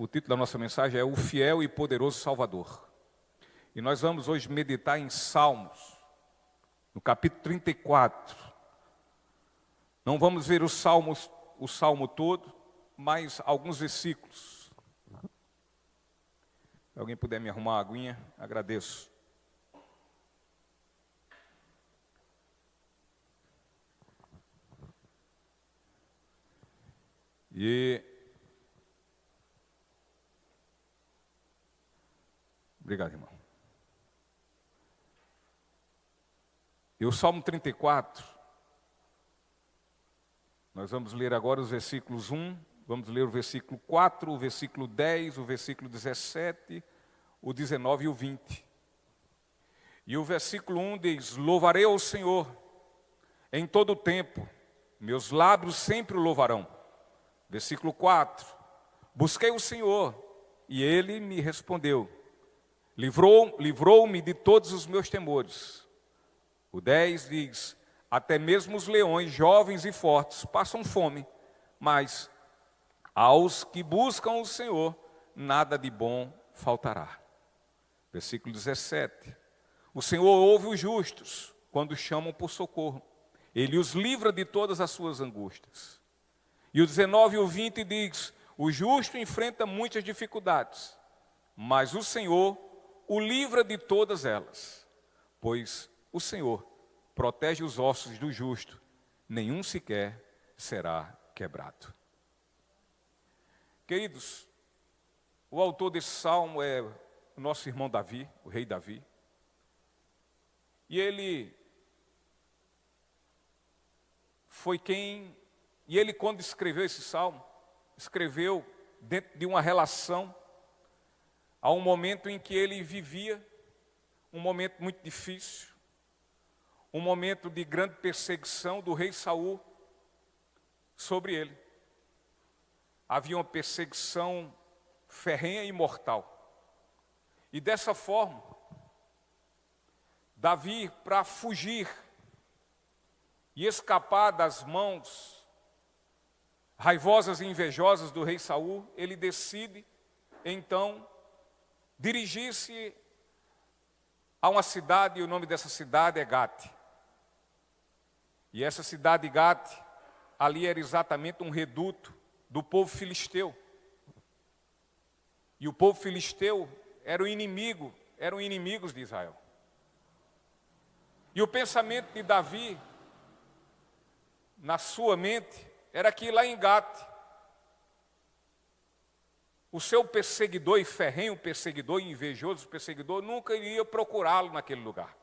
O título da nossa mensagem é O Fiel e Poderoso Salvador. E nós vamos hoje meditar em Salmos, no capítulo 34. Não vamos ver o salmo todo, mas alguns versículos. Se alguém puder me arrumar uma aguinha, agradeço. Obrigado, irmão. E o Salmo 34, nós vamos ler agora os versículos 1, vamos ler o versículo 4, o versículo 10, o versículo 17, o 19 e o 20. E o versículo 1 diz: Louvarei ao Senhor em todo o tempo, meus lábios sempre o louvarão. Versículo 4, busquei o Senhor e Ele me respondeu. Livrou-me de todos os meus temores. O 10 diz: até mesmo os leões, jovens e fortes, passam fome, mas aos que buscam o Senhor, nada de bom faltará. Versículo 17: o Senhor ouve os justos quando chamam por socorro. Ele os livra de todas as suas angústias. E o 19 e o 20 diz: o justo enfrenta muitas dificuldades, mas o Senhor o livra de todas elas, pois o Senhor protege os ossos do justo, nenhum sequer será quebrado. Queridos, o autor desse salmo é o nosso irmão Davi, o rei Davi. E ele quando escreveu esse salmo, escreveu dentro de uma relação a um momento em que ele vivia, um momento muito difícil, um momento de grande perseguição do rei Saul sobre ele. Havia uma perseguição ferrenha e mortal. E dessa forma, Davi, para fugir e escapar das mãos raivosas e invejosas do rei Saul, ele decide, então, dirigir-se a uma cidade, e o nome dessa cidade é Gate. E essa cidade Gate, ali era exatamente um reduto do povo filisteu. E o povo filisteu eram inimigos de Israel. E o pensamento de Davi, na sua mente, era que lá em Gate, o seu perseguidor e ferrenho perseguidor e invejoso perseguidor nunca iria procurá-lo naquele lugar.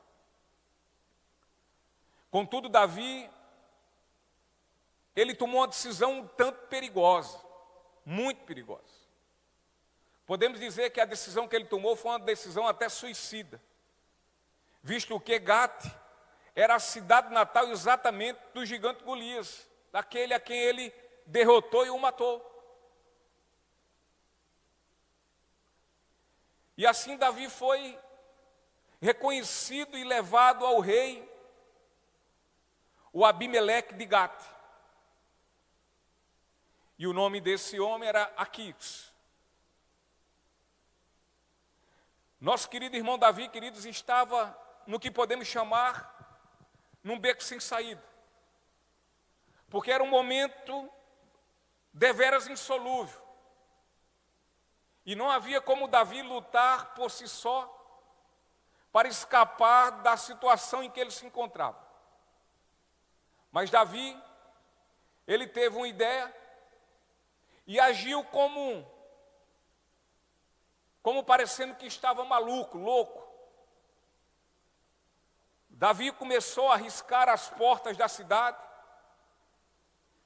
Contudo, Davi, ele tomou uma decisão um tanto perigosa, muito perigosa. Podemos dizer que a decisão que ele tomou foi uma decisão até suicida, visto que Gate era a cidade natal exatamente do gigante Golias, daquele a quem ele derrotou e o matou. E assim Davi foi reconhecido e levado ao rei, o Abimeleque de Gate. E o nome desse homem era Aquis. Nosso querido irmão Davi, queridos, estava no que podemos chamar num beco sem saída. Porque era um momento deveras insolúvel. E não havia como Davi lutar por si só para escapar da situação em que ele se encontrava. Mas Davi, ele teve uma ideia e agiu como parecendo que estava maluco, louco. Davi começou a arriscar as portas da cidade.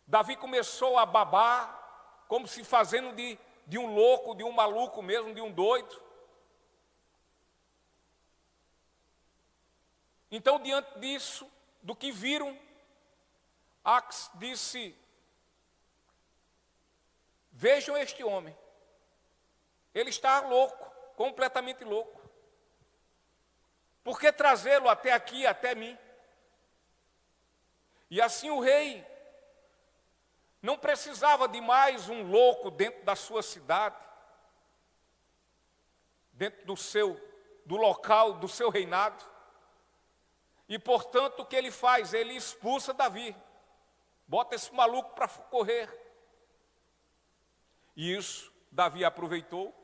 Davi começou a babar, como se fazendo de um louco, de um maluco mesmo, de um doido. Então, diante disso, do que viram, Ax disse: vejam este homem, ele está louco, completamente louco. Por que trazê-lo até aqui, até mim? E assim o rei não precisava de mais um louco dentro da sua cidade, dentro do local do seu reinado. E, portanto, o que ele faz? Ele expulsa Davi. Bota esse maluco para correr. E isso, Davi aproveitou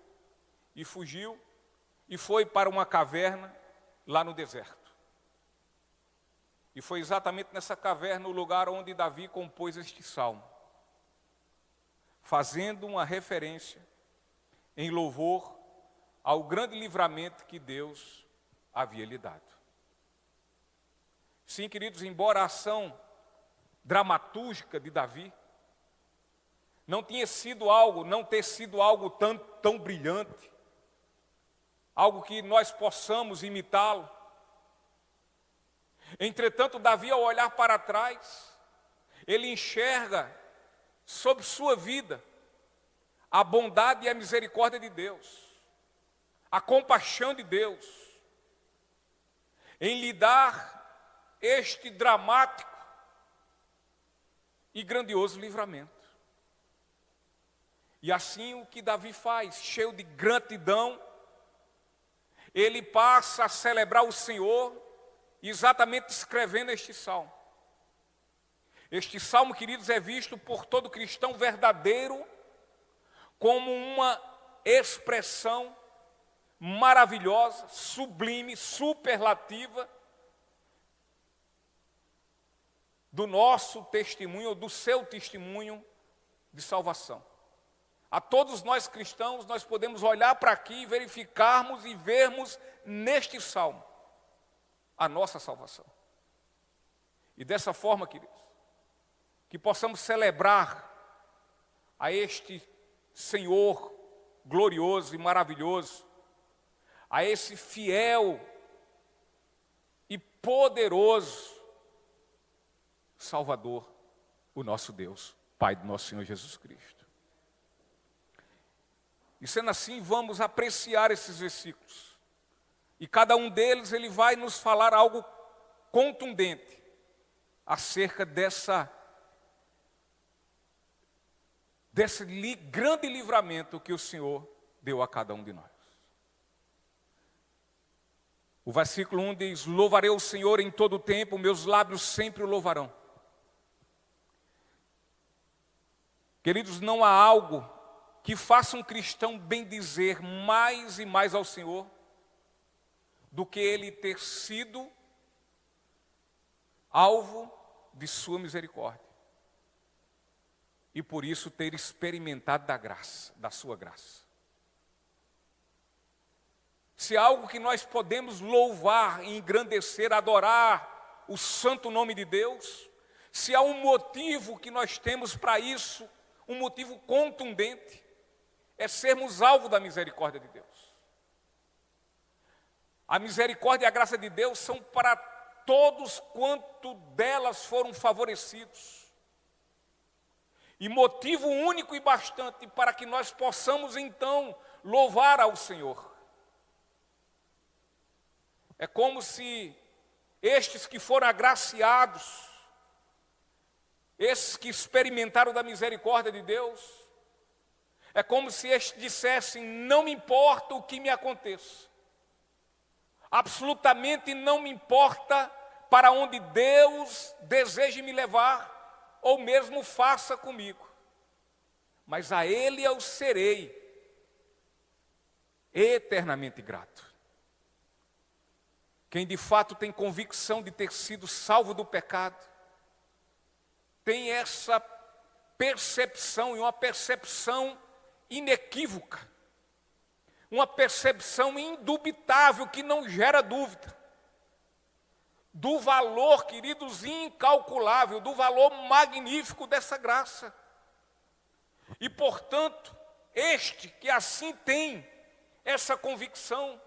e fugiu e foi para uma caverna lá no deserto. E foi exatamente nessa caverna o lugar onde Davi compôs este salmo, fazendo uma referência em louvor ao grande livramento que Deus havia lhe dado. Sim, queridos, embora a ação dramatúrgica de Davi não ter sido algo tão brilhante, algo que nós possamos imitá-lo. Entretanto, Davi, ao olhar para trás, ele enxerga sobre sua vida a bondade e a misericórdia de Deus, a compaixão de Deus, em lhe dar este dramático e grandioso livramento. E assim o que Davi faz, cheio de gratidão, ele passa a celebrar o Senhor, exatamente escrevendo este salmo. Este salmo, queridos, é visto por todo cristão verdadeiro como uma expressão maravilhosa, sublime, superlativa do nosso testemunho, ou do seu testemunho de salvação. A todos nós cristãos, nós podemos olhar para aqui e verificarmos e vermos neste salmo a nossa salvação. E dessa forma, queridos, que possamos celebrar a este Senhor glorioso e maravilhoso, a esse fiel e poderoso Salvador, o nosso Deus, Pai do nosso Senhor Jesus Cristo. E sendo assim, vamos apreciar esses versículos. E cada um deles, ele vai nos falar algo contundente acerca desse grande livramento que o Senhor deu a cada um de nós. O versículo 1 diz: louvarei o Senhor em todo o tempo, meus lábios sempre o louvarão. Queridos, não há algo que faça um cristão bendizer mais e mais ao Senhor do que ele ter sido alvo de sua misericórdia. E por isso ter experimentado da graça, da sua graça. Se há algo que nós podemos louvar, engrandecer, adorar o santo nome de Deus, se há um motivo que nós temos para isso, um motivo contundente, é sermos alvo da misericórdia de Deus. A misericórdia e a graça de Deus são para todos quanto delas foram favorecidos. E motivo único e bastante para que nós possamos então louvar ao Senhor. É como se estes que foram agraciados, esses que experimentaram da misericórdia de Deus, é como se estes dissessem: não me importa o que me aconteça, absolutamente não me importa para onde Deus deseje me levar, ou mesmo faça comigo, mas a Ele eu serei eternamente grato. Quem de fato tem convicção de ter sido salvo do pecado, tem essa percepção, e uma percepção inequívoca, uma percepção indubitável que não gera dúvida, do valor, queridos, incalculável, do valor magnífico dessa graça. E, portanto, este que assim tem essa convicção,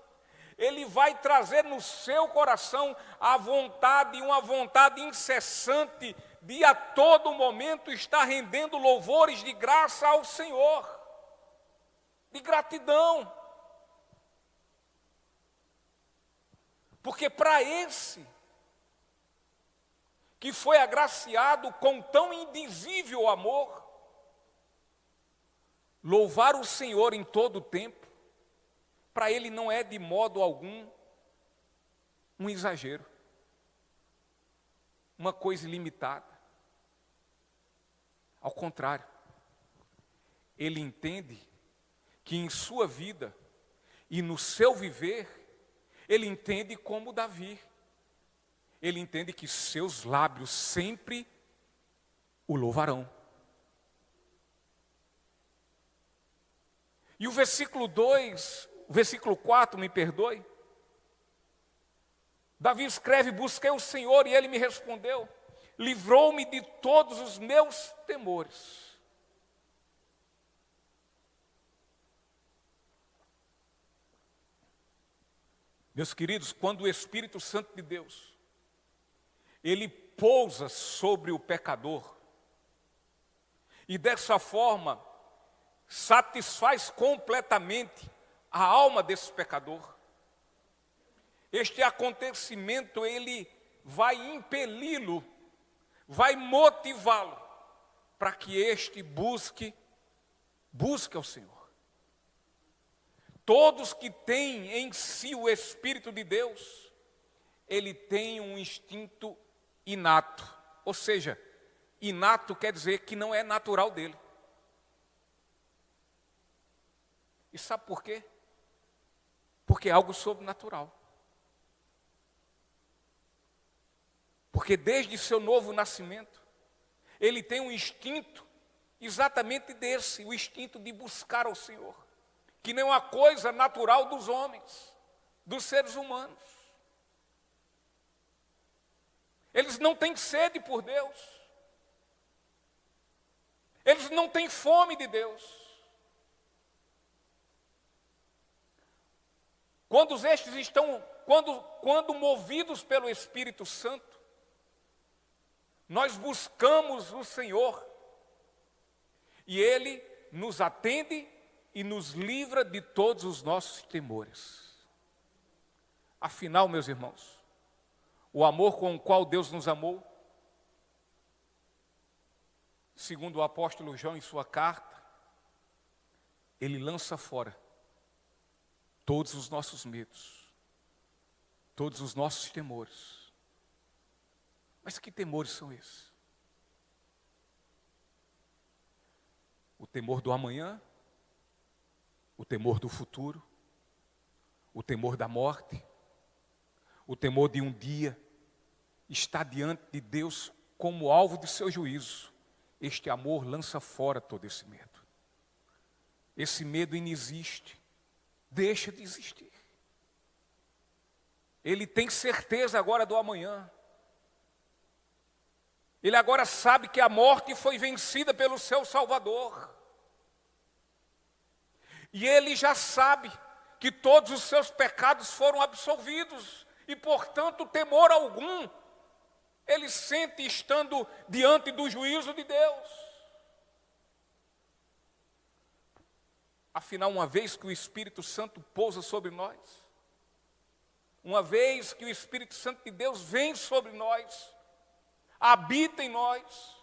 ele vai trazer no seu coração a vontade, uma vontade incessante de a todo momento estar rendendo louvores de graça ao Senhor, de gratidão. Porque para esse que foi agraciado com tão indizível amor, louvar o Senhor em todo o tempo, para ele não é de modo algum um exagero, uma coisa ilimitada. Ao contrário, ele entende que em sua vida e no seu viver, ele entende como Davi. Ele entende que seus lábios sempre o louvarão. E o versículo 2, o versículo 4, me perdoe. Davi escreve: busquei o Senhor e Ele me respondeu, livrou-me de todos os meus temores. Meus queridos, quando o Espírito Santo de Deus, ele pousa sobre o pecador, e dessa forma satisfaz completamente a alma desse pecador, este acontecimento ele vai impeli-lo, vai motivá-lo para que este busque ao Senhor. Todos que têm em si o Espírito de Deus, ele tem um instinto inato, ou seja, inato quer dizer que não é natural dele. E sabe por quê? Porque é algo sobrenatural. Porque desde seu novo nascimento, ele tem um instinto exatamente desse, o instinto de buscar ao Senhor, que não é uma coisa natural dos homens, dos seres humanos. Eles não têm sede por Deus. Eles não têm fome de Deus. Quando movidos pelo Espírito Santo, nós buscamos o Senhor e Ele nos atende e nos livra de todos os nossos temores. Afinal, meus irmãos, o amor com o qual Deus nos amou, segundo o apóstolo João em sua carta, ele lança fora todos os nossos medos, todos os nossos temores. Mas que temores são esses? O temor do amanhã, o temor do futuro, o temor da morte, o temor de um dia estar diante de Deus como alvo de seu juízo. Este amor lança fora todo esse medo. Esse medo inexiste, deixa de existir. Ele tem certeza agora do amanhã. Ele agora sabe que a morte foi vencida pelo seu Salvador. E ele já sabe que todos os seus pecados foram absolvidos. E, portanto, temor algum ele sente estando diante do juízo de Deus. Afinal, uma vez que o Espírito Santo pousa sobre nós, uma vez que o Espírito Santo de Deus vem sobre nós, habita em nós,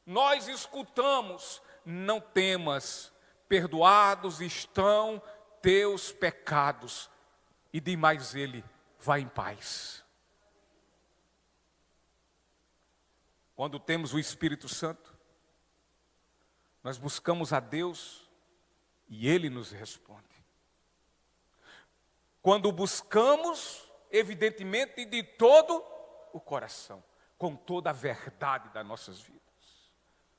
nós escutamos: não temas, perdoados estão teus pecados, e de mais ele, vai em paz. Quando temos o Espírito Santo, nós buscamos a Deus e Ele nos responde. Quando buscamos, evidentemente, de todo o coração, com toda a verdade das nossas vidas,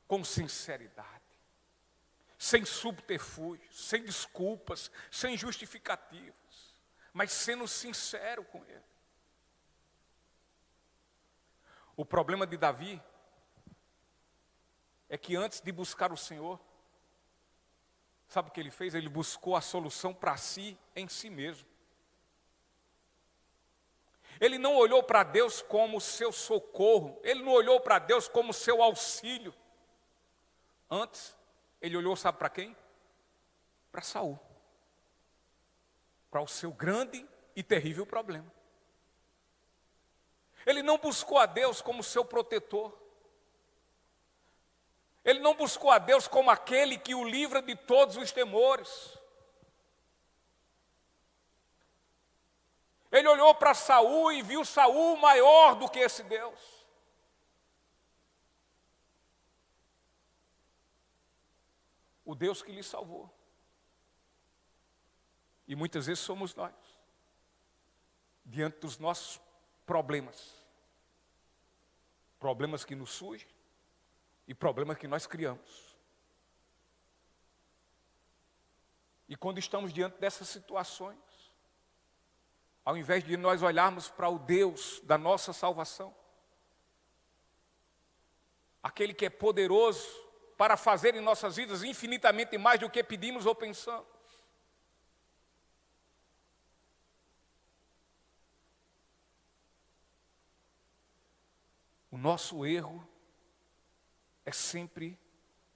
com sinceridade, sem subterfúgios, sem desculpas, sem justificativas, mas sendo sincero com Ele. O problema de Davi é que antes de buscar o Senhor, sabe o que ele fez? Ele buscou a solução para si, em si mesmo. Ele não olhou para Deus como seu socorro, ele não olhou para Deus como seu auxílio. Antes, ele olhou, sabe para quem? Para Saul. Para o seu grande e terrível problema. Ele não buscou a Deus como seu protetor. Ele não buscou a Deus como aquele que o livra de todos os temores. Ele olhou para Saul e viu Saul maior do que esse Deus. O Deus que lhe salvou. E muitas vezes somos nós, diante dos nossos problemas. Problemas que nos surgem e problemas que nós criamos. E quando estamos diante dessas situações, ao invés de nós olharmos para o Deus da nossa salvação, aquele que é poderoso para fazer em nossas vidas infinitamente mais do que pedimos ou pensamos, o nosso erro é sempre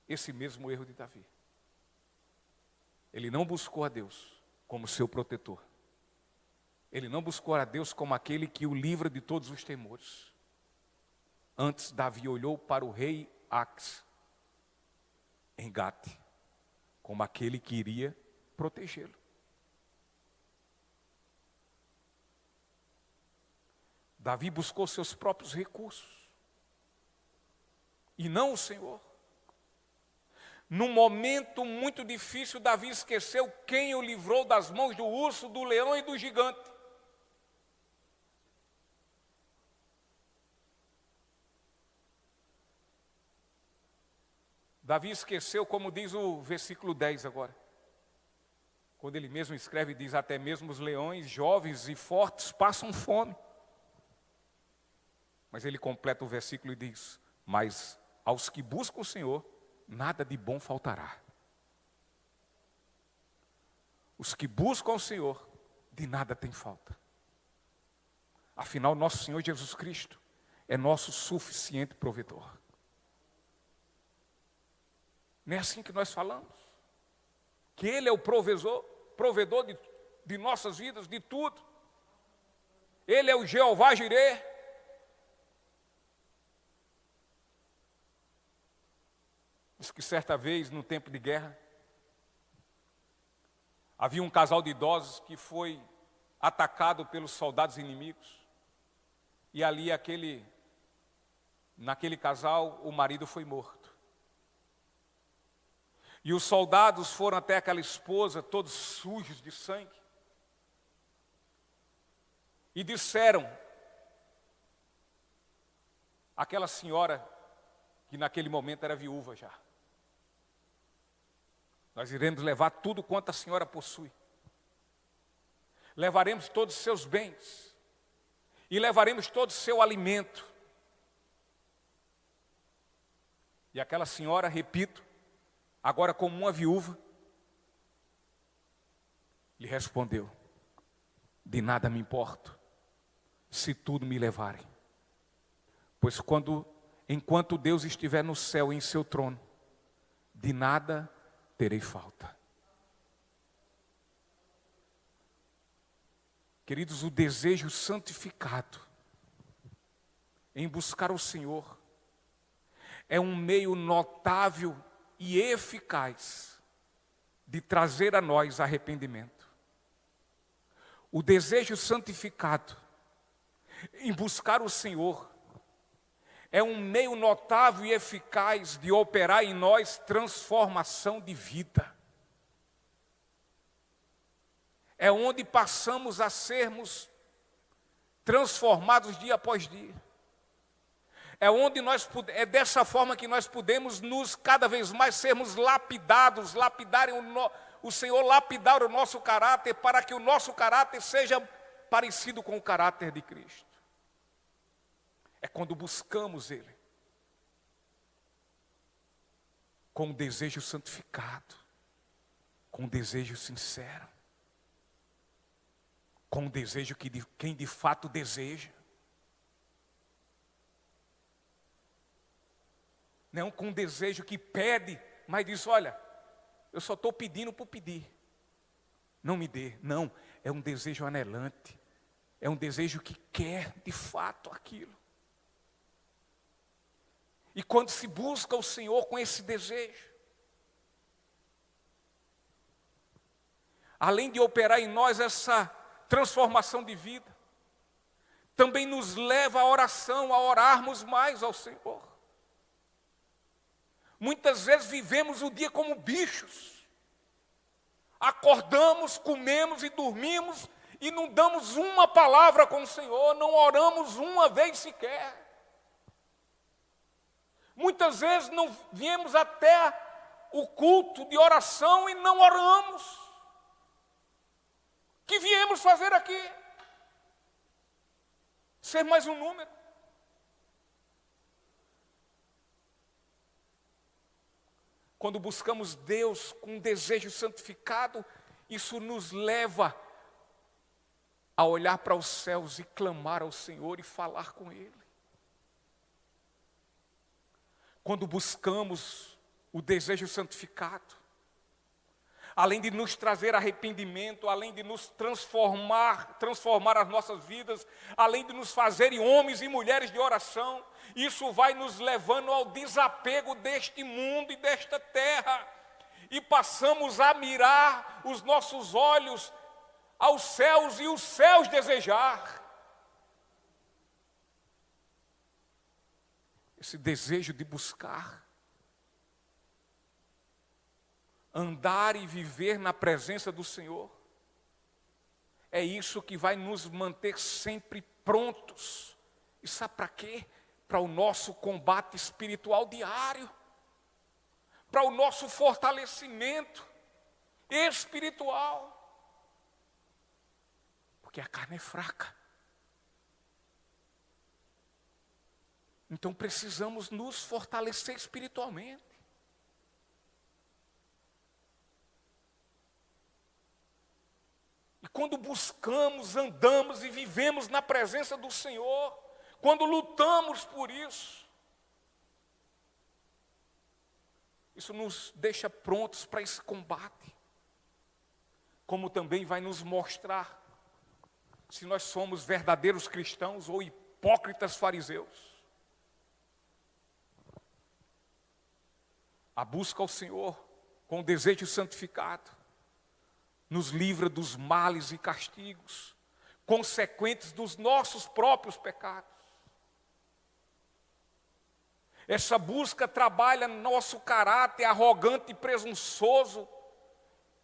esse mesmo erro de Davi. Ele não buscou a Deus como seu protetor. Ele não buscou a Deus como aquele que o livra de todos os temores. Antes, Davi olhou para o rei Ax, em Gate, como aquele que iria protegê-lo. Davi buscou seus próprios recursos, e não o Senhor. Num momento muito difícil, Davi esqueceu quem o livrou das mãos do urso, do leão e do gigante. Davi esqueceu, como diz o versículo 10 agora. Quando ele mesmo escreve, diz: até mesmo os leões jovens e fortes passam fome. Mas ele completa o versículo e diz: mas aos que buscam o Senhor, nada de bom faltará. Os que buscam o Senhor, de nada tem falta. Afinal, nosso Senhor Jesus Cristo é nosso suficiente provedor. Não é assim que nós falamos? Que Ele é o provedor de nossas vidas, de tudo. Ele é o Jeová Jireh. Diz que certa vez, no tempo de guerra, havia um casal de idosos que foi atacado pelos soldados inimigos. E ali, naquele casal, o marido foi morto. E os soldados foram até aquela esposa, todos sujos de sangue, e disseram àquela senhora, que naquele momento era viúva já: nós iremos levar tudo quanto a senhora possui. Levaremos todos os seus bens. E levaremos todo o seu alimento. E aquela senhora, repito, agora como uma viúva, lhe respondeu: de nada me importo, se tudo me levarem. Pois enquanto Deus estiver no céu em seu trono, de nada terei falta. Queridos, o desejo santificado em buscar o Senhor é um meio notável e eficaz de trazer a nós arrependimento. O desejo santificado em buscar o Senhor é um meio notável e eficaz de operar em nós transformação de vida. É onde passamos a sermos transformados dia após dia. É dessa forma que nós podemos cada vez mais sermos lapidados, o Senhor lapidar o nosso caráter para que o nosso caráter seja parecido com o caráter de Cristo. É quando buscamos Ele com um desejo santificado, com um desejo sincero, com um desejo quem de fato deseja. Não com um desejo que pede, mas diz: olha, eu só estou pedindo por pedir. Não me dê. Não, é um desejo anelante. É um desejo que quer de fato aquilo. E quando se busca o Senhor com esse desejo, além de operar em nós essa transformação de vida. Também nos leva à oração, a orarmos mais ao Senhor. Muitas vezes vivemos o dia como bichos. Acordamos, comemos e dormimos e não damos uma palavra com o Senhor, não oramos uma vez sequer. Muitas vezes não viemos até o culto de oração e não oramos. O que viemos fazer aqui? Ser mais um número. Quando buscamos Deus com um desejo santificado, isso nos leva a olhar para os céus e clamar ao Senhor e falar com Ele. Quando buscamos o desejo santificado, além de nos trazer arrependimento, além de nos transformar as nossas vidas, além de nos fazerem homens e mulheres de oração, isso vai nos levando ao desapego deste mundo e desta terra. E passamos a mirar os nossos olhos aos céus e os céus desejar. Esse desejo de buscar, andar e viver na presença do Senhor, é isso que vai nos manter sempre prontos. E sabe para quê? Para o nosso combate espiritual diário, para o nosso fortalecimento espiritual. Porque a carne é fraca. Então precisamos nos fortalecer espiritualmente. E quando buscamos, andamos e vivemos na presença do Senhor, quando lutamos por isso, isso nos deixa prontos para esse combate. Como também vai nos mostrar se nós somos verdadeiros cristãos ou hipócritas fariseus. A busca ao Senhor com o desejo santificado nos livra dos males e castigos consequentes dos nossos próprios pecados. Essa busca trabalha nosso caráter arrogante e presunçoso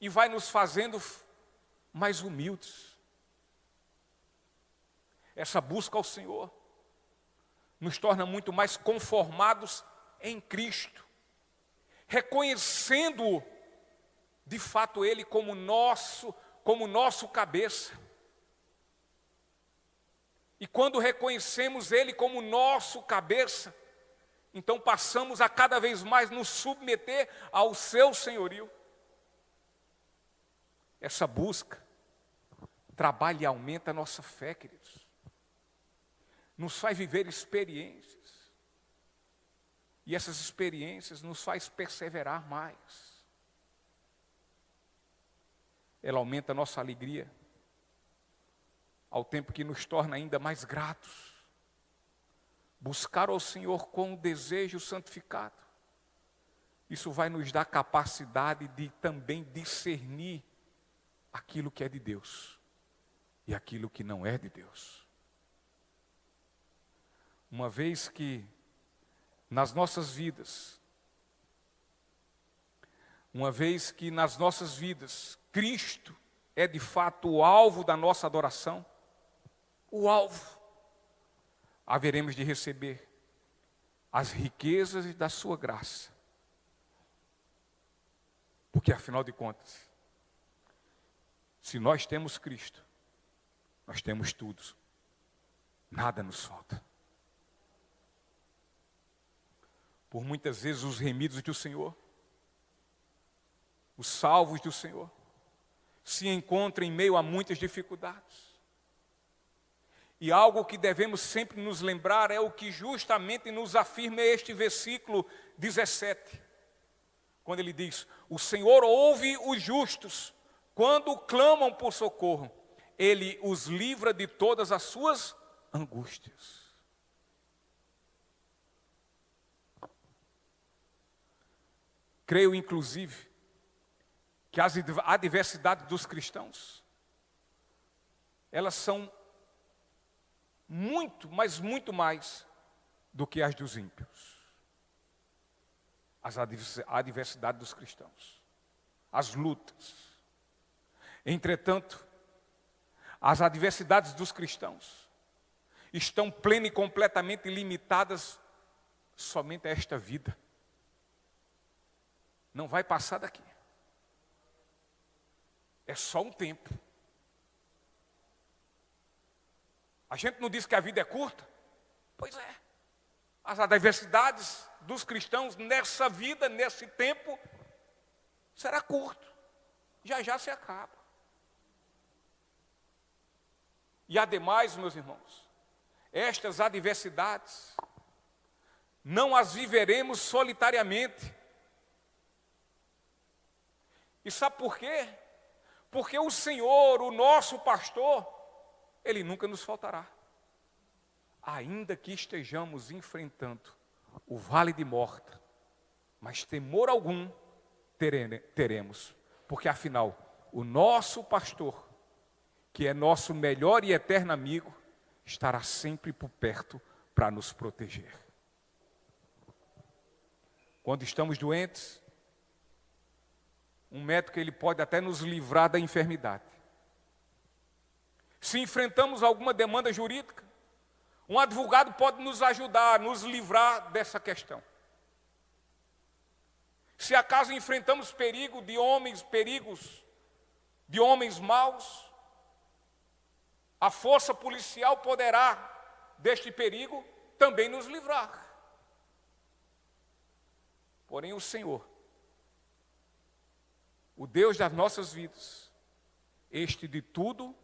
e vai nos fazendo mais humildes. Essa busca ao Senhor nos torna muito mais conformados em Cristo, reconhecendo de fato Ele como nosso cabeça. E quando reconhecemos Ele como nosso cabeça, então passamos a cada vez mais nos submeter ao seu senhorio. Essa busca trabalha e aumenta a nossa fé, queridos. Nos faz viver experiências. E essas experiências nos faz perseverar mais. Ela aumenta a nossa alegria, ao tempo que nos torna ainda mais gratos. Buscar ao Senhor com o desejo santificado, isso vai nos dar capacidade de também discernir aquilo que é de Deus e aquilo que não é de Deus. Uma vez que nas nossas vidas, Cristo é de fato o alvo da nossa adoração, o alvo, haveremos de receber as riquezas da sua graça. Porque afinal de contas, se nós temos Cristo, nós temos tudo, nada nos falta. Por muitas vezes os remidos do Senhor, os salvos do Senhor, se encontram em meio a muitas dificuldades. E algo que devemos sempre nos lembrar é o que justamente nos afirma este versículo 17. Quando ele diz, o Senhor ouve os justos quando clamam por socorro. Ele os livra de todas as suas angústias. Creio, inclusive, que a adversidade dos cristãos elas são muito, mas muito mais do que as dos ímpios. A adversidade dos cristãos, as lutas. Entretanto, as adversidades dos cristãos estão plena e completamente limitadas somente a esta vida. Não vai passar daqui. É só um tempo. A gente não diz que a vida é curta? Pois é. As adversidades dos cristãos nessa vida, nesse tempo, será curto. Já já se acaba. E ademais, meus irmãos, estas adversidades não as viveremos solitariamente. E sabe por quê? Porque o Senhor, o nosso pastor, Ele nunca nos faltará. Ainda que estejamos enfrentando o vale de morte, mas temor algum teremos, porque afinal, o nosso pastor, que é nosso melhor e eterno amigo, estará sempre por perto para nos proteger. Quando estamos doentes, um médico ele pode até nos livrar da enfermidade. Se enfrentamos alguma demanda jurídica, um advogado pode nos ajudar, nos livrar dessa questão. Se acaso enfrentamos perigos de homens maus, a força policial poderá, deste perigo, também nos livrar. Porém, o Senhor, o Deus das nossas vidas, este de tudo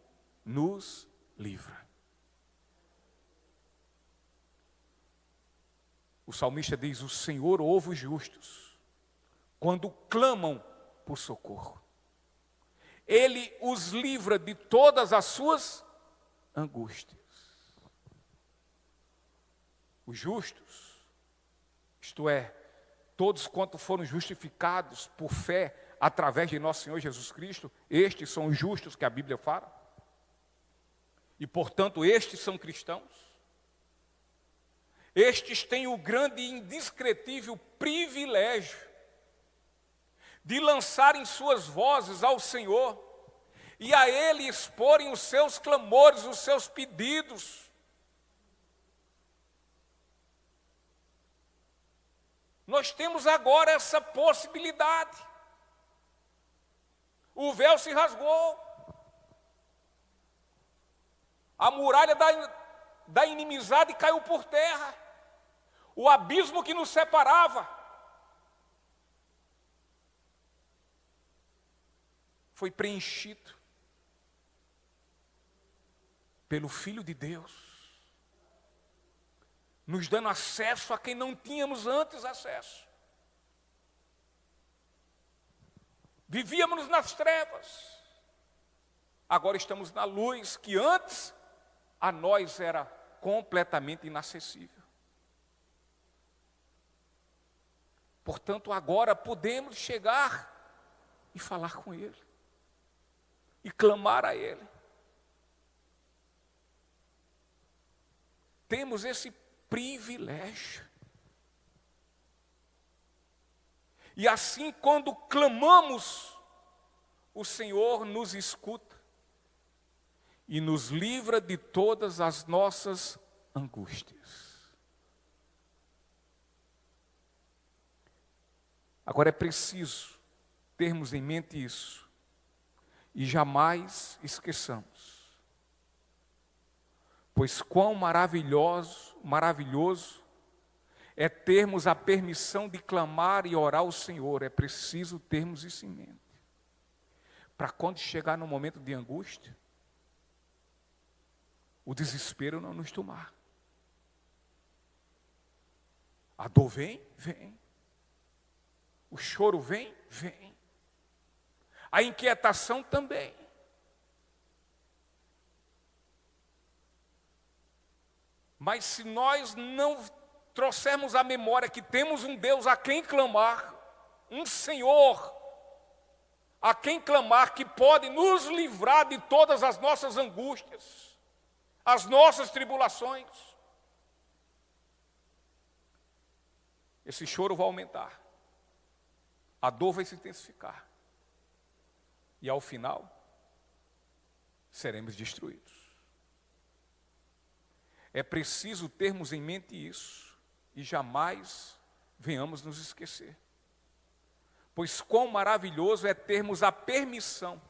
nos livra. O salmista diz: o Senhor ouve os justos quando clamam por socorro. Ele os livra de todas as suas angústias. Os justos, isto é, todos quanto foram justificados por fé através de nosso Senhor Jesus Cristo, estes são os justos que a Bíblia fala. E, portanto, estes são cristãos. Estes têm o grande e indescritível privilégio de lançarem suas vozes ao Senhor e a Ele exporem os seus clamores, os seus pedidos. Nós temos agora essa possibilidade. O véu se rasgou. A muralha da inimizade caiu por terra. O abismo que nos separava foi preenchido pelo Filho de Deus, nos dando acesso a quem não tínhamos antes acesso. Vivíamos nas trevas, agora estamos na luz que antes a nós era completamente inacessível. Portanto, agora podemos chegar e falar com Ele, e clamar a Ele. Temos esse privilégio. E assim, quando clamamos, o Senhor nos escuta e nos livra de todas as nossas angústias. Agora é preciso termos em mente isso e jamais esqueçamos. Pois quão maravilhoso é termos a permissão de clamar e orar ao Senhor. É preciso termos isso em mente. Para quando chegar no momento de angústia, o desespero não nos tomar. A dor vem, vem. O choro vem, vem. A inquietação também. Mas se nós não trouxermos à memória que temos um Deus a quem clamar, um Senhor a quem clamar que pode nos livrar de todas as nossas angústias, as nossas tribulações. Esse choro vai aumentar, a dor vai se intensificar, e ao final, seremos destruídos. É preciso termos em mente isso, e jamais venhamos nos esquecer. Pois quão maravilhoso é termos a permissão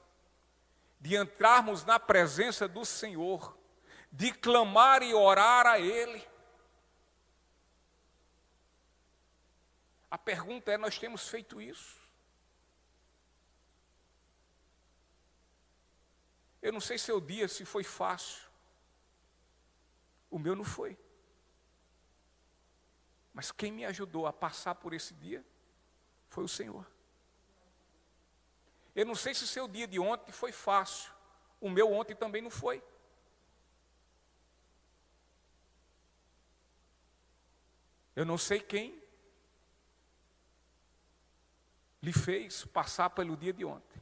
de entrarmos na presença do Senhor, de clamar e orar a Ele. A pergunta é: nós temos feito isso? Eu não sei seu dia se foi fácil. O meu não foi. Mas quem me ajudou a passar por esse dia foi o Senhor. Eu não sei se seu dia de ontem foi fácil. O meu ontem também não foi. Eu não sei quem lhe fez passar pelo dia de ontem.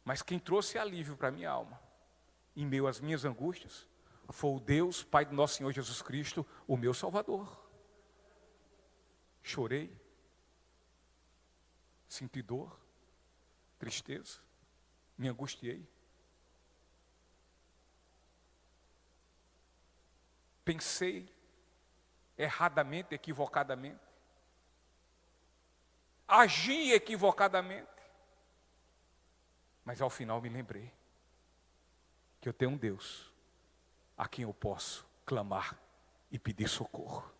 Mas quem trouxe alívio para a minha alma, em meio às minhas angústias, foi o Deus, Pai do nosso Senhor Jesus Cristo, o meu Salvador. Chorei, senti dor, tristeza, me angustiei. Pensei erradamente, equivocadamente. Agi equivocadamente. Mas ao final me lembrei que eu tenho um Deus a quem eu posso clamar e pedir socorro.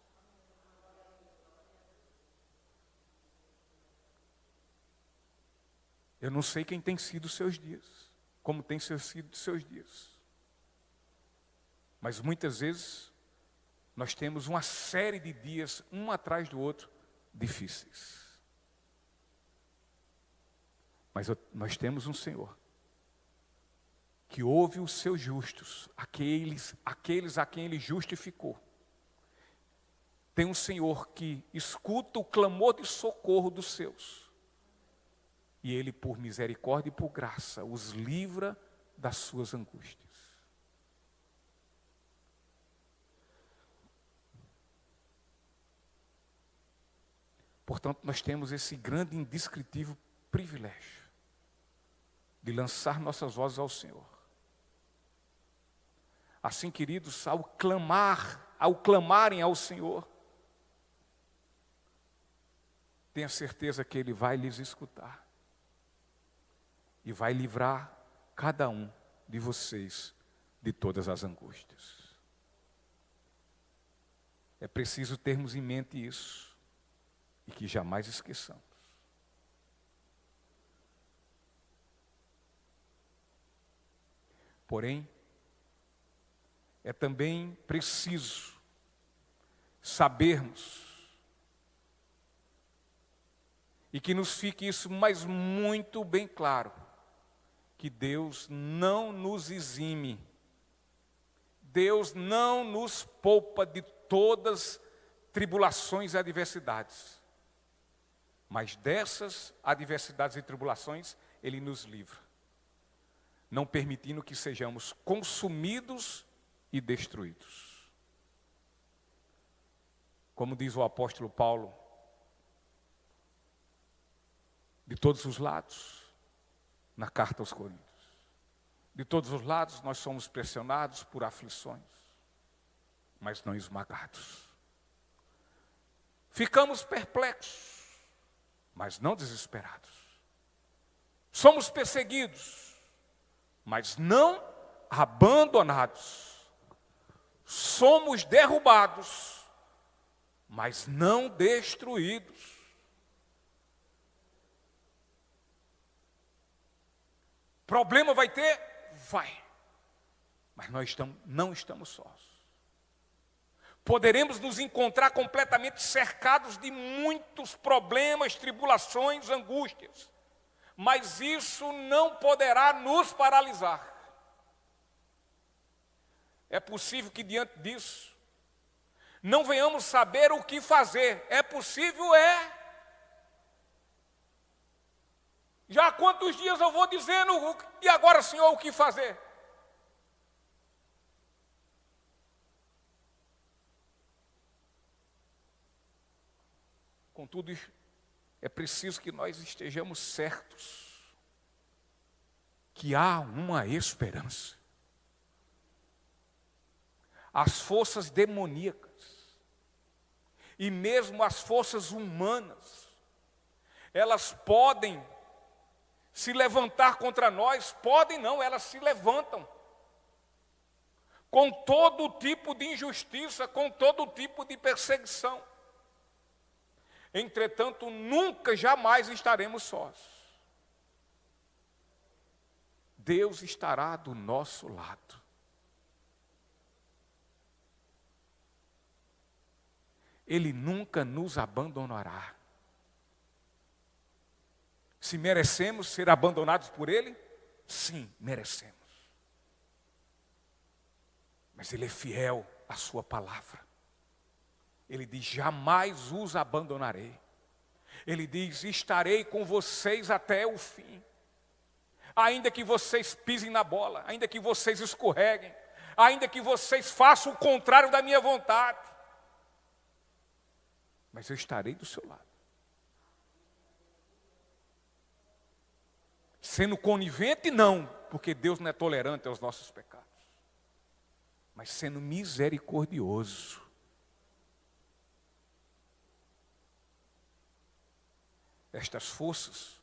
Eu não sei quem tem sido os seus dias, como tem sido os seus dias. Mas muitas vezes nós temos uma série de dias, um atrás do outro, difíceis. Mas nós temos um Senhor que ouve os seus justos, aqueles a quem Ele justificou. Tem um Senhor que escuta o clamor de socorro dos seus. E Ele, por misericórdia e por graça, os livra das suas angústias. Portanto, nós temos esse grande e indescritível privilégio de lançar nossas vozes ao Senhor. Assim, queridos, ao clamarem ao Senhor, tenha certeza que Ele vai lhes escutar e vai livrar cada um de vocês de todas as angústias. É preciso termos em mente isso e que jamais esqueçamos. Porém, é também preciso sabermos, e que nos fique isso mais muito bem claro, que Deus não nos exime, Deus não nos poupa de todas tribulações e adversidades, mas dessas adversidades e tribulações Ele nos livra, não permitindo que sejamos consumidos e destruídos. Como diz o apóstolo Paulo, de todos os lados, na carta aos Coríntios, de todos os lados nós somos pressionados por aflições, mas não esmagados. Ficamos perplexos, mas não desesperados. Somos perseguidos, mas não abandonados. Somos derrubados, mas não destruídos. Problema vai ter? Vai. Mas nós não estamos sós. Poderemos nos encontrar completamente cercados de muitos problemas, tribulações, angústias. Mas isso não poderá nos paralisar. É possível que diante disso não venhamos saber o que fazer. É possível, Já há quantos dias eu vou dizendo, e agora, Senhor, o que fazer? Contudo, é preciso que nós estejamos certos que há uma esperança. As forças demoníacas e mesmo as forças humanas, elas podem se levantar contra nós, podem não, elas se levantam com todo tipo de injustiça, com todo tipo de perseguição. Entretanto, nunca, jamais estaremos sós. Deus estará do nosso lado. Ele nunca nos abandonará. Se merecemos ser abandonados por Ele, sim, merecemos. Mas Ele é fiel à sua palavra. Ele diz, jamais os abandonarei. Ele diz, estarei com vocês até o fim. Ainda que vocês pisem na bola, ainda que vocês escorreguem, ainda que vocês façam o contrário da minha vontade, mas eu estarei do seu lado. Sendo conivente, não, porque Deus não é tolerante aos nossos pecados, mas sendo misericordioso. Estas forças,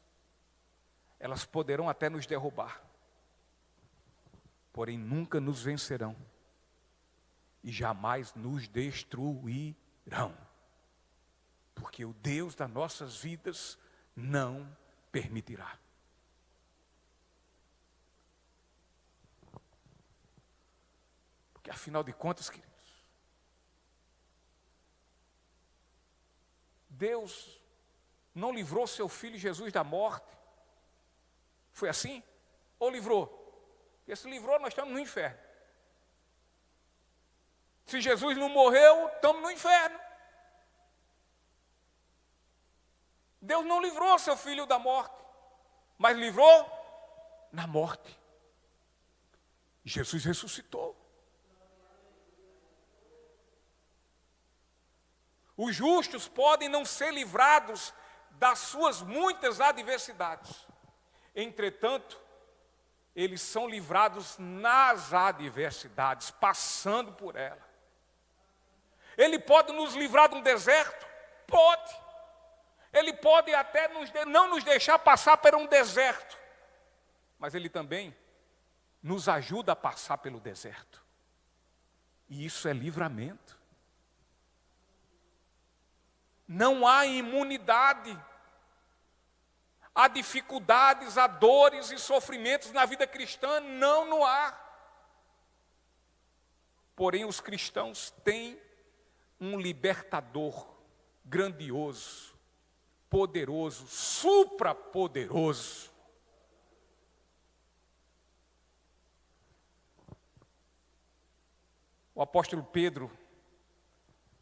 elas poderão até nos derrubar, porém nunca nos vencerão e jamais nos destruirão, porque o Deus das nossas vidas não permitirá. Porque afinal de contas, queridos, Deus não livrou seu filho Jesus da morte. Foi assim? Ou livrou? Porque se livrou, nós estamos no inferno. Se Jesus não morreu, estamos no inferno. Deus não livrou seu filho da morte, mas livrou na morte. Jesus ressuscitou. Os justos podem não ser livrados das suas muitas adversidades. Entretanto, eles são livrados nas adversidades, passando por ela. Ele pode nos livrar de um deserto? Pode. Ele pode até não nos deixar passar por um deserto, mas Ele também nos ajuda a passar pelo deserto. E isso é livramento. Não há imunidade a dificuldades, a dores e sofrimentos na vida cristã, não há. Porém, os cristãos têm um libertador grandioso, poderoso, suprapoderoso. O apóstolo Pedro,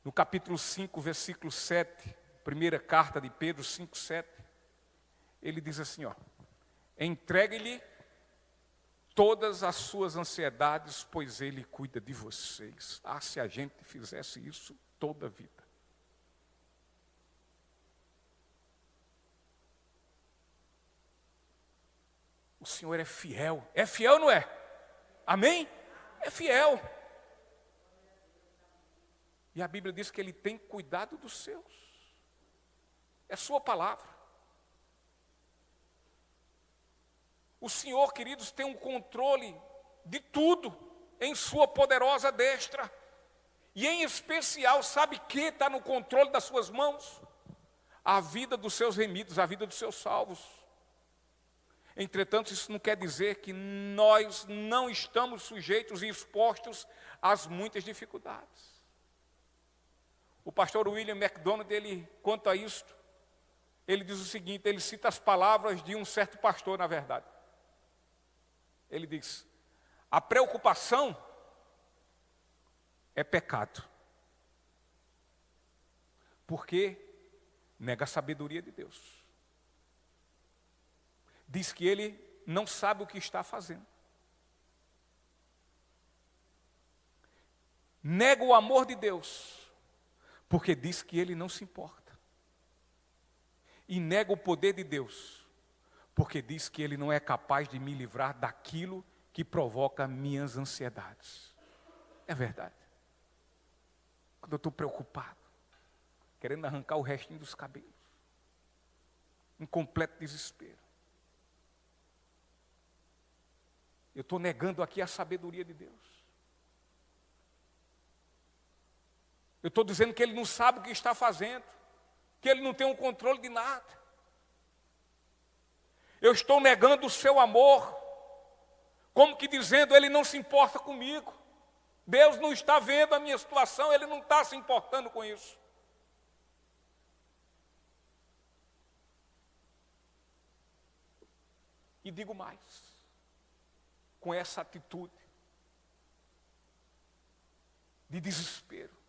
no capítulo 5, versículo 7, primeira carta de Pedro 5, 7, ele diz assim, entregue-lhe todas as suas ansiedades, pois Ele cuida de vocês. Ah, se a gente fizesse isso toda a vida. O Senhor é fiel. É fiel ou não é? Amém? É fiel. E a Bíblia diz que Ele tem cuidado dos seus. É sua palavra. O Senhor, queridos, tem um controle de tudo em sua poderosa destra. E em especial, sabe que está no controle das suas mãos? A vida dos seus remidos, a vida dos seus salvos. Entretanto, isso não quer dizer que nós não estamos sujeitos e expostos às muitas dificuldades. O pastor William MacDonald, ele conta isto. Ele diz o seguinte, ele cita as palavras de um certo pastor, na verdade. Ele diz, a preocupação é pecado, porque nega a sabedoria de Deus. diz que ele não sabe o que está fazendo. Nega o amor de Deus, porque diz que ele não se importa. E nega o poder de Deus, porque diz que ele não é capaz de me livrar daquilo que provoca minhas ansiedades. É verdade. Quando eu estou preocupado, querendo arrancar o restinho dos cabelos, em completo desespero, eu estou negando aqui a sabedoria de Deus. Eu estou dizendo que ele não sabe o que está fazendo, que ele não tem o controle de nada. Eu estou negando o seu amor, como que dizendo, ele não se importa comigo. Deus não está vendo a minha situação, ele não está se importando com isso. E digo mais, com essa atitude de desespero,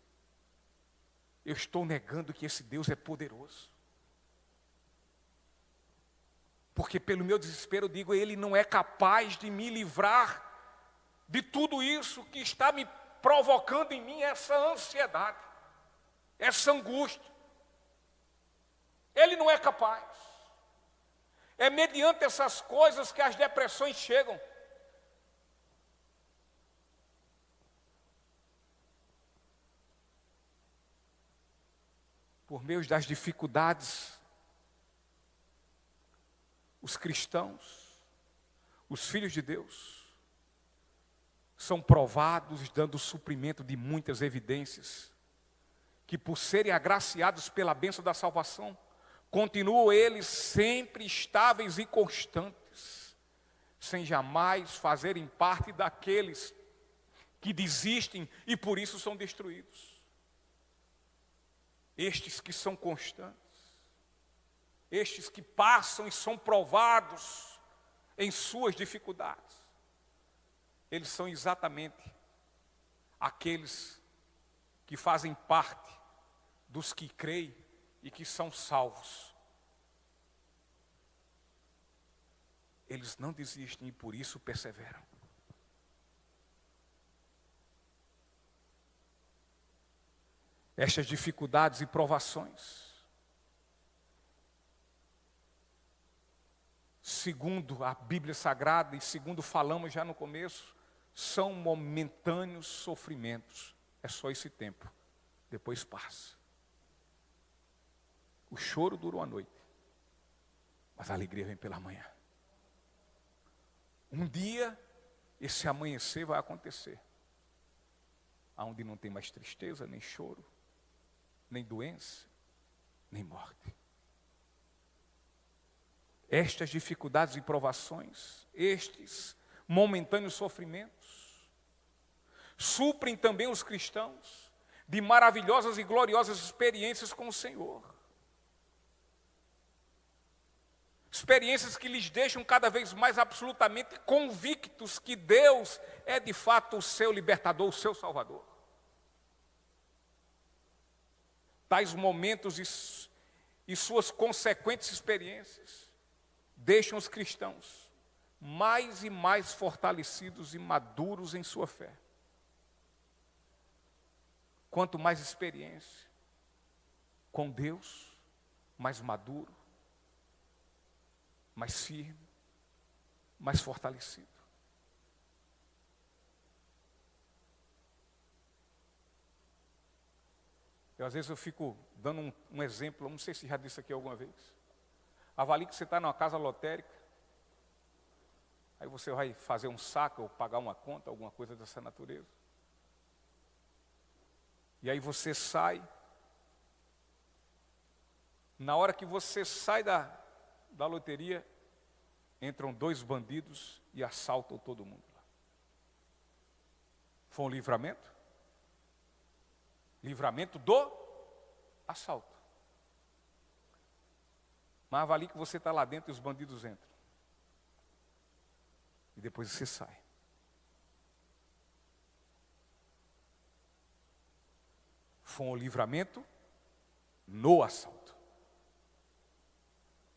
eu estou negando que esse Deus é poderoso. Porque pelo meu desespero eu digo, ele não é capaz de me livrar de tudo isso que está me provocando em mim essa ansiedade, essa angústia. Ele não é capaz. É mediante essas coisas que as depressões chegam. Por meio das dificuldades, os cristãos, os filhos de Deus, são provados, dando suprimento de muitas evidências, que por serem agraciados pela bênção da salvação, continuam eles sempre estáveis e constantes, sem jamais fazerem parte daqueles que desistem e por isso são destruídos. Estes que são constantes, estes que passam e são provados em suas dificuldades, eles são exatamente aqueles que fazem parte dos que creem e que são salvos. Eles não desistem e por isso perseveram. Estas dificuldades e provações, segundo a Bíblia Sagrada e segundo falamos já no começo, são momentâneos sofrimentos. É só esse tempo, depois passa. O choro dura uma noite, mas a alegria vem pela manhã. Um dia, esse amanhecer vai acontecer, aonde não tem mais tristeza, nem choro, nem doença, nem morte. Estas dificuldades e provações, estes momentâneos sofrimentos, suprem também os cristãos de maravilhosas e gloriosas experiências com o Senhor. Experiências que lhes deixam cada vez mais absolutamente convictos que Deus é de fato o seu libertador, o seu salvador. Tais momentos e suas consequentes experiências deixam os cristãos mais e mais fortalecidos e maduros em sua fé. Quanto mais experiência com Deus, mais maduro, mais firme, mais fortalecido. Às vezes eu fico dando um exemplo, não sei se já disse aqui alguma vez. Avalie que você está numa casa lotérica, aí você vai fazer um saque ou pagar uma conta, alguma coisa dessa natureza. E aí você sai, na hora que você sai da loteria, entram 2 bandidos e assaltam todo mundo lá. Foi um livramento? Livramento do assalto. Mas avalie que você está lá dentro e os bandidos entram. E depois você sai. Foi um livramento no assalto.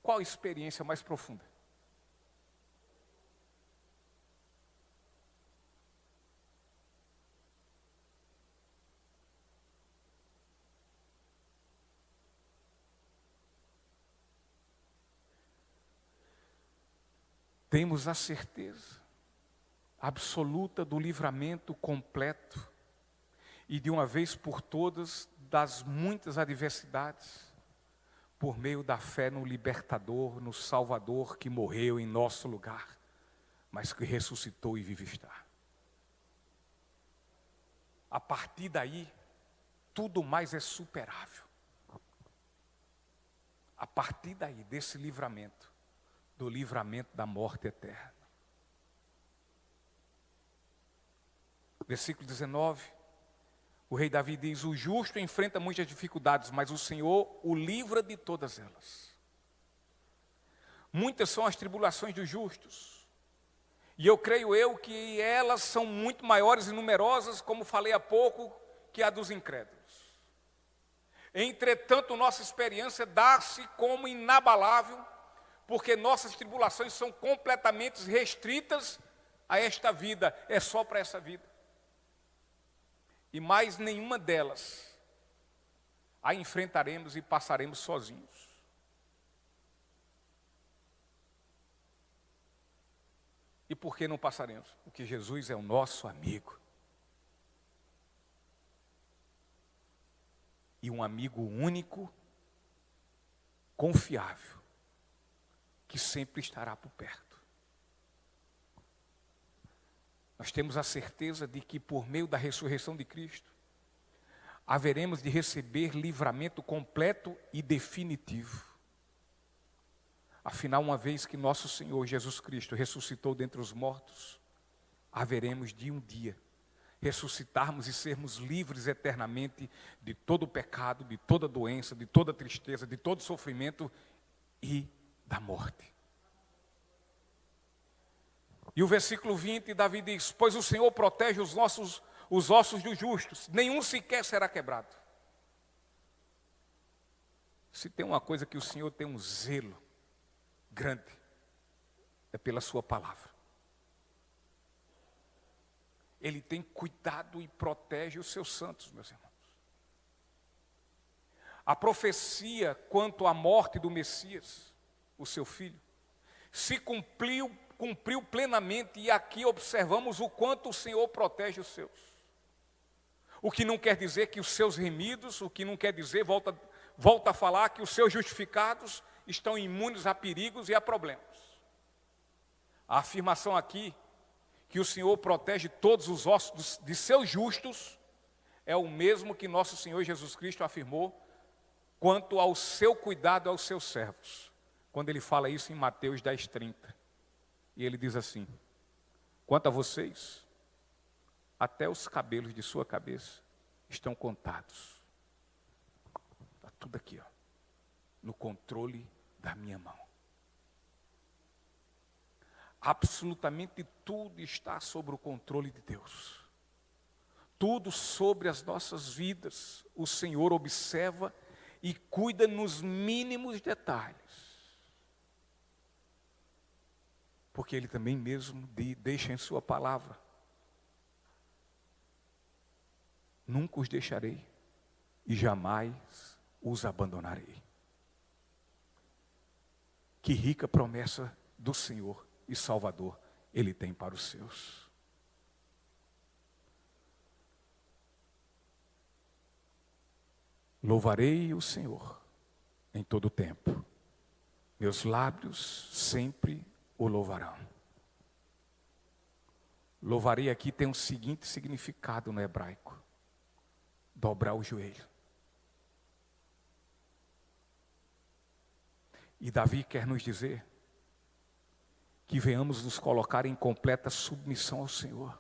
Qual a experiência mais profunda? temos a certeza absoluta do livramento completo e de uma vez por todas das muitas adversidades, por meio da fé no libertador, no Salvador que morreu em nosso lugar, mas que ressuscitou e vive está. A partir daí, tudo mais é superável. A partir daí, desse livramento, do livramento da morte eterna. Versículo 19, o rei Davi diz: o justo enfrenta muitas dificuldades, mas o Senhor o livra de todas elas. Muitas são as tribulações dos justos, e eu creio que elas são muito maiores e numerosas, como falei há pouco, que a dos incrédulos. Entretanto, nossa experiência dá-se como inabalável, porque nossas tribulações são completamente restritas a esta vida, é só para essa vida. E mais nenhuma delas a enfrentaremos e passaremos sozinhos. E por que não passaremos? Porque Jesus é o nosso amigo. E um amigo único, confiável, que sempre estará por perto. Nós temos a certeza de que por meio da ressurreição de Cristo, haveremos de receber livramento completo e definitivo. Afinal, uma vez que nosso Senhor Jesus Cristo ressuscitou dentre os mortos, haveremos de um dia ressuscitarmos e sermos livres eternamente de todo o pecado, de toda doença, de toda tristeza, de todo sofrimento e da morte. E o versículo 20, Davi diz: pois o Senhor protege os ossos dos justos, nenhum sequer será quebrado. Se tem uma coisa que o Senhor tem um zelo grande, é pela sua palavra. Ele tem cuidado e protege os seus santos, meus irmãos. A profecia quanto à morte do Messias, o seu filho, se cumpriu plenamente, e aqui observamos o quanto o Senhor protege os seus. O que não quer dizer que os seus remidos, o que não quer dizer, volta a falar, que os seus justificados estão imunes a perigos e a problemas. A afirmação aqui, que o Senhor protege todos os ossos de seus justos, é o mesmo que nosso Senhor Jesus Cristo afirmou quanto ao seu cuidado aos seus servos, quando ele fala isso em Mateus 10:30. E ele diz assim: quanto a vocês, até os cabelos de sua cabeça estão contados. Está tudo aqui, ó, no controle da minha mão. Absolutamente tudo está sob o controle de Deus. Tudo sobre as nossas vidas, o Senhor observa e cuida nos mínimos detalhes. Porque Ele também mesmo deixa em sua palavra: nunca os deixarei e jamais os abandonarei. Que rica promessa do Senhor e Salvador Ele tem para os seus. Louvarei o Senhor em todo o tempo, meus lábios sempre o louvarão. Louvarei aqui tem um seguinte significado no hebraico: dobrar o joelho. E Davi quer nos dizer que venhamos nos colocar em completa submissão ao Senhor.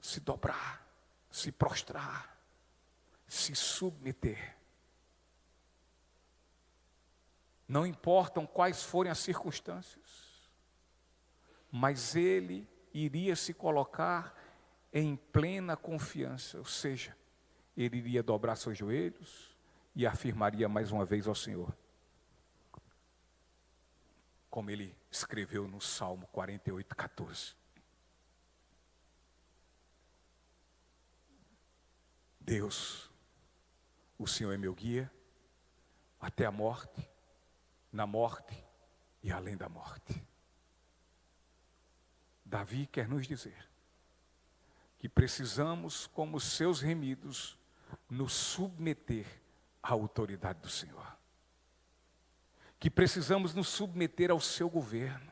Se dobrar, se prostrar, se submeter. Não importam quais forem as circunstâncias, mas ele iria se colocar em plena confiança, ou seja, ele iria dobrar seus joelhos e afirmaria mais uma vez ao Senhor, como ele escreveu no Salmo 48:14. Deus, o Senhor é meu guia até a morte, na morte e além da morte. Davi quer nos dizer que precisamos, como seus remidos, nos submeter à autoridade do Senhor. Que precisamos nos submeter ao seu governo,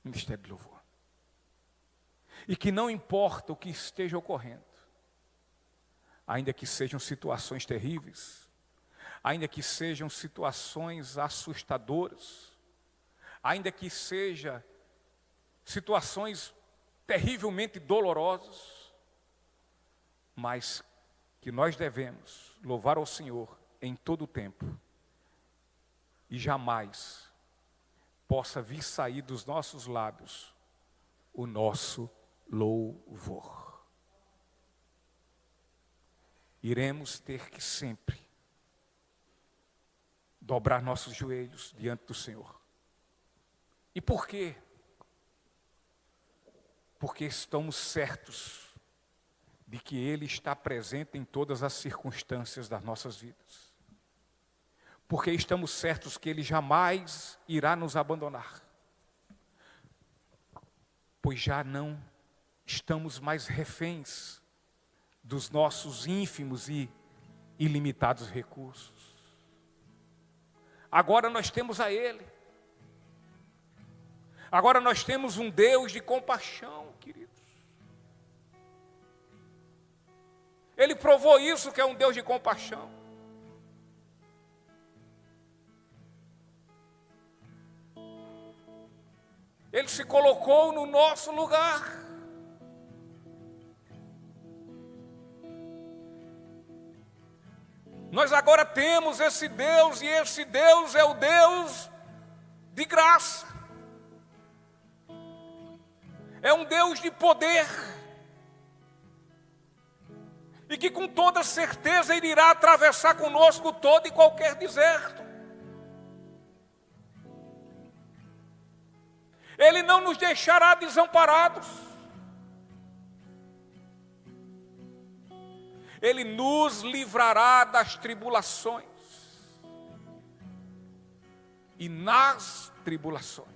Ministério de Louvor. E que não importa o que esteja ocorrendo, ainda que sejam situações terríveis, ainda que sejam situações assustadoras, ainda que sejam situações terrivelmente dolorosas, mas que nós devemos louvar ao Senhor em todo o tempo e jamais possa vir sair dos nossos lábios o nosso louvor. Iremos ter que sempre dobrar nossos joelhos diante do Senhor. E por quê? Porque estamos certos de que Ele está presente em todas as circunstâncias das nossas vidas. Porque estamos certos que Ele jamais irá nos abandonar. Pois já não estamos mais reféns dos nossos ínfimos e ilimitados recursos. Agora nós temos a Ele. Agora nós temos um Deus de compaixão, queridos. Ele provou isso, que é um Deus de compaixão. Ele se colocou no nosso lugar. Nós agora temos esse Deus, e esse Deus é o Deus de graça. É um Deus de poder. E que com toda certeza Ele irá atravessar conosco todo e qualquer deserto. Ele não nos deixará desamparados. Ele nos livrará das tribulações. E nas tribulações,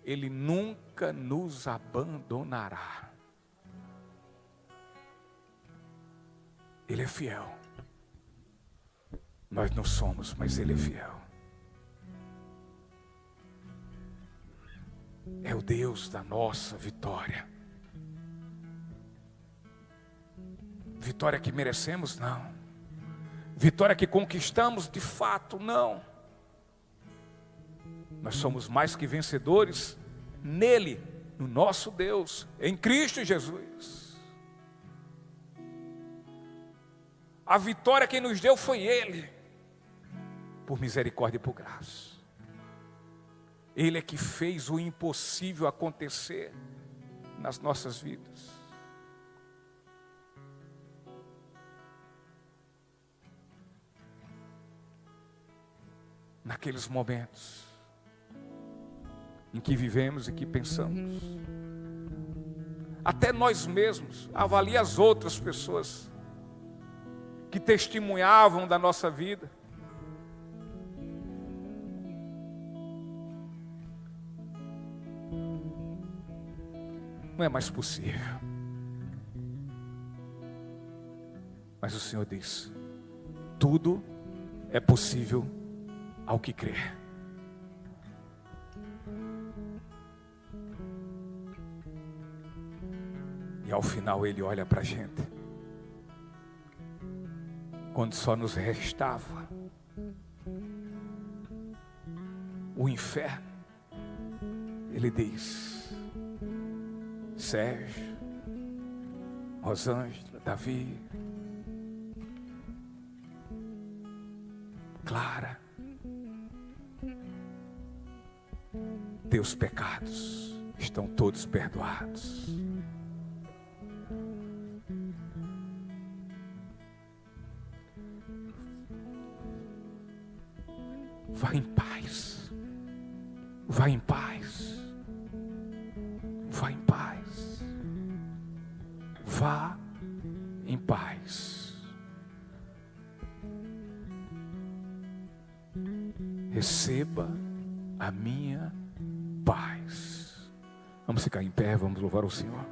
Ele nunca nos abandonará. Ele é fiel. Nós não somos, mas Ele é fiel. É o Deus da nossa vitória. Vitória que merecemos? Não. Vitória que conquistamos? De fato, não. Nós somos mais que vencedores nele, no nosso Deus, em Cristo Jesus. A vitória que nos deu foi Ele, por misericórdia e por graça. Ele é que fez o impossível acontecer nas nossas vidas. Naqueles momentos em que vivemos e que pensamos, até nós mesmos, avalie as outras pessoas que testemunhavam da nossa vida. Não é mais possível. Mas o Senhor diz: tudo é possível ao que crer. E ao final Ele olha para a gente, quando só nos restava o inferno. Ele diz: Sérgio, Rosângela, Davi, Clara, teus pecados estão todos perdoados. Vá em paz. Vá em paz. Vá em paz. Vá em paz. receba a minha paz. Vamos ficar em pé, vamos louvar o Senhor.